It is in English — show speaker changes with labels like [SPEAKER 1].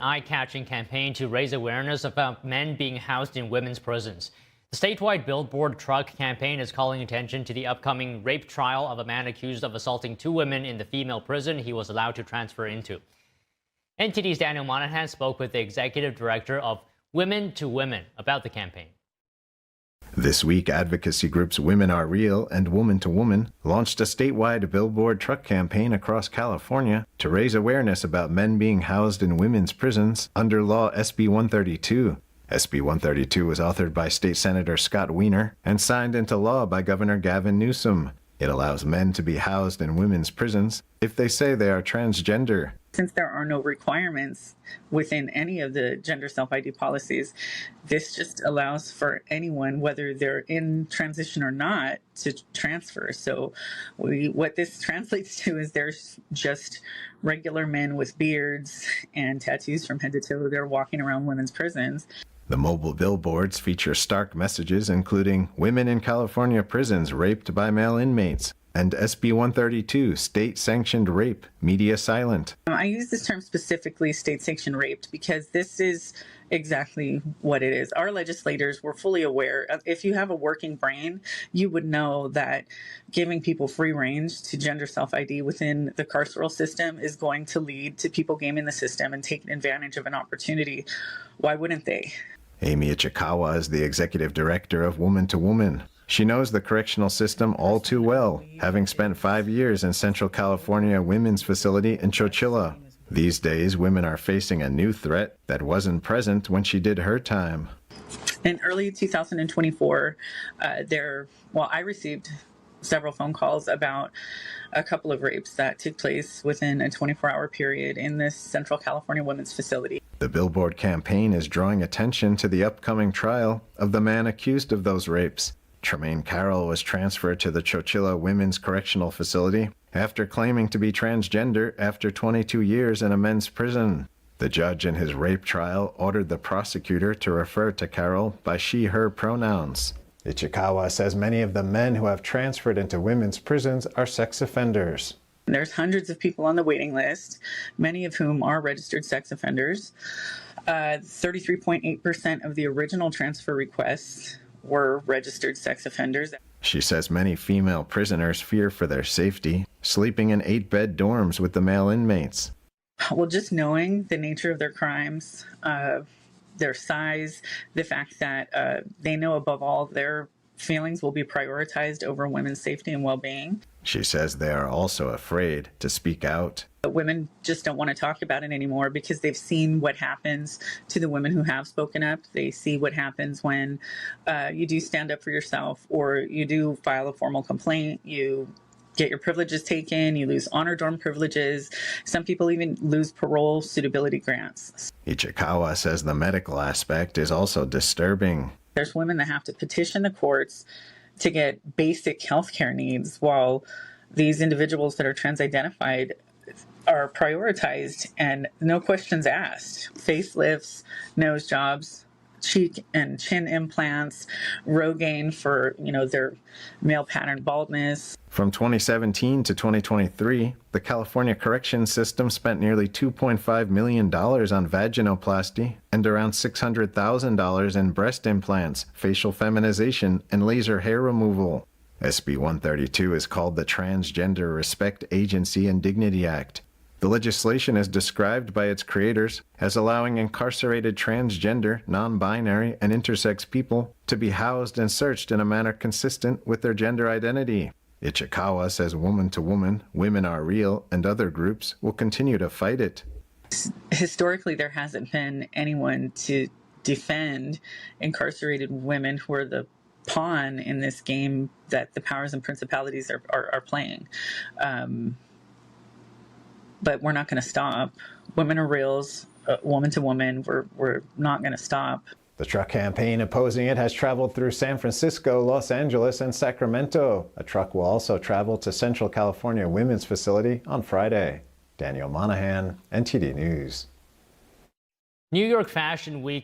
[SPEAKER 1] Eye-catching campaign to raise awareness about men being housed in women's prisons. The statewide billboard truck campaign is calling attention to the upcoming rape trial of a man accused of assaulting 2 women in the female prison he was allowed to transfer into. NTD's Daniel Monahan spoke with the executive director of Women to Women about the campaign.
[SPEAKER 2] This week, advocacy groups Women Are Real and Woman to Woman launched a statewide billboard truck campaign across California to raise awareness about men being housed in women's prisons under Law SB 132. SB 132 was authored by State Senator Scott Wiener and signed into law by Governor Gavin Newsom. It allows men to be housed in women's prisons if they say they are transgender.
[SPEAKER 3] Since there are no requirements within any of the gender self-ID policies, this just allows for anyone, whether they're in transition or not, to transfer. So what this translates to is there's just regular men with beards and tattoos from head to toe. They're walking around women's prisons.
[SPEAKER 2] The mobile billboards feature stark messages including women in California prisons raped by male inmates and SB 132, state-sanctioned rape, media silent.
[SPEAKER 3] I use this term specifically, state-sanctioned rape, because this is exactly what it is. Our legislators were fully aware of, if you have a working brain, you would know that giving people free range to gender self-ID within the carceral system is going to lead to people gaming the system and taking advantage of an opportunity. Why wouldn't they?
[SPEAKER 2] Amy Ichikawa is the executive director of Woman to Woman. She knows the correctional system all too well, having spent 5 years in Central California Women's Facility in Chowchilla. These days, women are facing a new threat that wasn't present when she did her time.
[SPEAKER 3] In early 2024, I received several phone calls about a couple of rapes that took place within a 24-hour period in this Central California Women's Facility.
[SPEAKER 2] The billboard campaign is drawing attention to the upcoming trial of the man accused of those rapes. Tremaine Carroll was transferred to the Chowchilla Women's Correctional Facility after claiming to be transgender after 22 years in a men's prison. The judge in his rape trial ordered the prosecutor to refer to Carroll by she/her pronouns. Ichikawa says many of the men who have transferred into women's prisons are sex offenders.
[SPEAKER 3] There's hundreds of people on the waiting list, many of whom are registered sex offenders. 33.8% of the original transfer requests were registered sex offenders.
[SPEAKER 2] She says many female prisoners fear for their safety, sleeping in 8-bed dorms with the male inmates.
[SPEAKER 3] Well, just knowing the nature of their crimes, their size, the fact that they know above all their feelings will be prioritized over women's safety and well-being.
[SPEAKER 2] She says they are also afraid to speak out.
[SPEAKER 3] But women just don't want to talk about it anymore because they've seen what happens to the women who have spoken up. They see what happens when you do stand up for yourself or you do file a formal complaint, you get your privileges taken, you lose honor dorm privileges. Some people even lose parole suitability grants.
[SPEAKER 2] Ichikawa says the medical aspect is also disturbing.
[SPEAKER 3] There's women that have to petition the courts to get basic health care needs while these individuals that are trans-identified are prioritized and no questions asked. Facelifts, nose jobs, cheek and chin implants, Rogaine for, their male pattern baldness.
[SPEAKER 2] From 2017 to 2023, the California corrections system spent nearly $2.5 million on vaginoplasty and around $600,000 in breast implants, facial feminization, and laser hair removal. SB 132 is called the Transgender Respect Agency and Dignity Act. The legislation is described by its creators as allowing incarcerated transgender, non-binary, and intersex people to be housed and searched in a manner consistent with their gender identity. Ichikawa says Woman to Woman, Women Are Real, and other groups will continue to fight it.
[SPEAKER 3] Historically, there hasn't been anyone to defend incarcerated women who are the pawn in this game that the powers and principalities are playing. But we're not going to stop. Women are reals, woman to woman. We're not going to stop.
[SPEAKER 2] The truck campaign opposing it has traveled through San Francisco, Los Angeles, and Sacramento. A truck will also travel to Central California Women's Facility on Friday. Daniel Monahan, NTD News.
[SPEAKER 1] New York Fashion Week